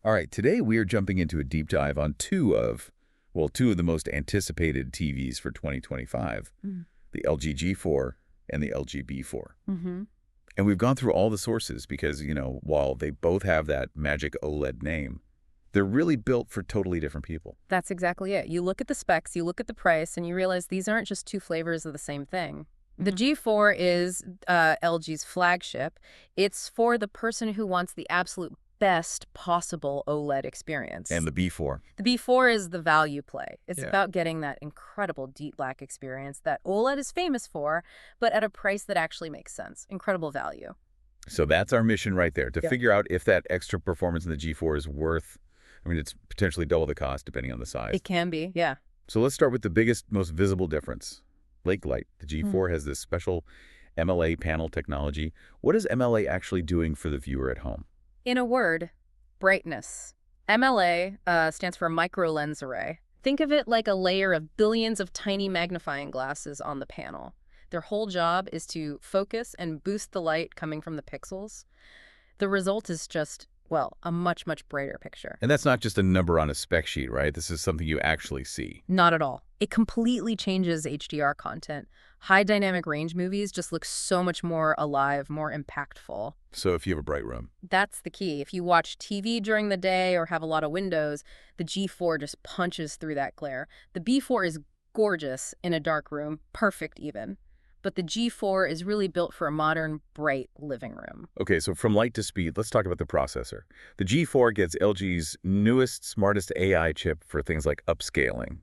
All right, today we are jumping into a deep dive on two of the most anticipated TVs for 2025, the LG G4 and the LG B4. Mm-hmm. And we've gone through all the sources because, while they both have that magic OLED name, they're really built for totally different people. That's exactly it. You look at the specs, you look at the price, and you realize these aren't just two flavors of the same thing. The G4 is LG's flagship. It's for the person who wants the absolute best possible OLED experience. And the B4? The B4 is the value play. It's Yeah. about getting that incredible deep black experience that OLED is famous for, but at a price that actually makes sense. Incredible value. So that's our mission right there, to Yep. figure out if that extra performance in the G4 is worth, it's potentially double the cost depending on the size. It can be, yeah. So let's start with the biggest, most visible difference. Lake light. The G4 has this special MLA panel technology. What is MLA actually doing for the viewer at home? In a word, brightness. MLA stands for micro lens array. Think of it like a layer of billions of tiny magnifying glasses on the panel. Their whole job is to focus and boost the light coming from the pixels. The result is just, well, a much, much brighter picture. And that's not just a number on a spec sheet, right? This is something you actually see. Not at all. It completely changes HDR content. High dynamic range movies just look so much more alive, more impactful. So if you have a bright room. That's the key. If you watch TV during the day or have a lot of windows, the G4 just punches through that glare. The B4 is gorgeous in a dark room, perfect even. But the G4 is really built for a modern, bright living room. Okay, so from light to speed, let's talk about the processor. The G4 gets LG's newest, smartest AI chip for things like upscaling.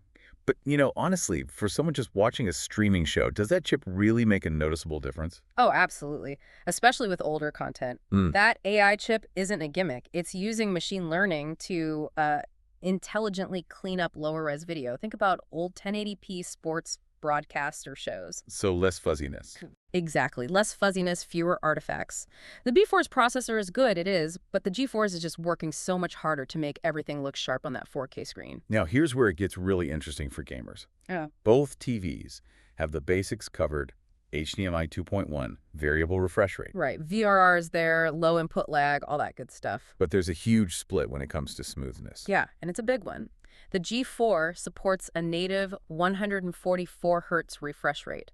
But, honestly, for someone just watching a streaming show, does that chip really make a noticeable difference? Oh, absolutely. Especially with older content. That AI chip isn't a gimmick. It's using machine learning to intelligently clean up lower-res video. Think about old 1080p sports broadcasts or shows. So less fuzziness. Exactly. Less fuzziness, fewer artifacts. The B4's processor is good, it is, but the G4's is just working so much harder to make everything look sharp on that 4K screen. Now, here's where it gets really interesting for gamers. Yeah. Both TVs have the basics covered: HDMI 2.1, variable refresh rate. Right. VRR is there, low input lag, all that good stuff. But there's a huge split when it comes to smoothness. Yeah, and it's a big one. The G4 supports a native 144 Hz refresh rate.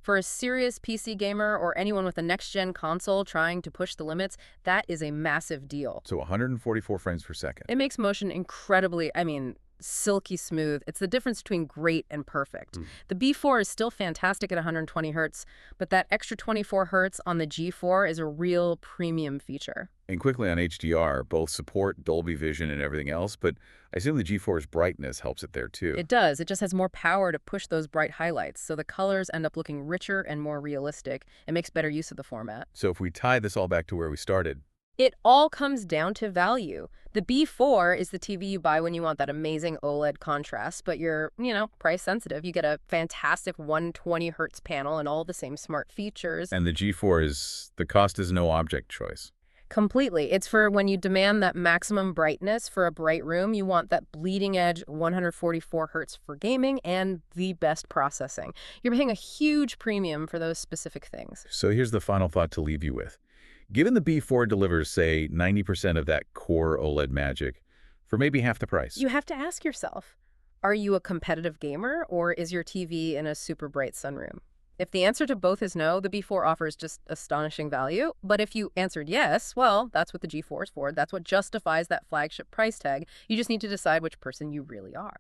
For a serious PC gamer or anyone with a next-gen console trying to push the limits, that is a massive deal. So 144 frames per second. It makes motion incredibly, silky smooth. It's the difference between great and perfect. The B4 is still fantastic at 120 Hz, but that extra 24 Hz on the G4 is a real premium feature. And quickly on HDR, both support Dolby Vision and everything else, but I assume the G4's brightness helps it there too. It does. It just has more power to push those bright highlights, so the colors end up looking richer and more realistic. It makes better use of the format. So if we tie this all back to where we started, it all comes down to value. The B4 is the TV you buy when you want that amazing OLED contrast, but you're, price sensitive. You get a fantastic 120 Hz panel and all the same smart features. And the G4 the cost is no object choice. Completely. It's for when you demand that maximum brightness for a bright room, you want that bleeding edge 144 Hz for gaming and the best processing. You're paying a huge premium for those specific things. So here's the final thought to leave you with. Given the B4 delivers, say, 90% of that core OLED magic for maybe half the price. You have to ask yourself, are you a competitive gamer or is your TV in a super bright sunroom? If the answer to both is no, the B4 offers just astonishing value. But if you answered yes, well, that's what the G4 is for. That's what justifies that flagship price tag. You just need to decide which person you really are.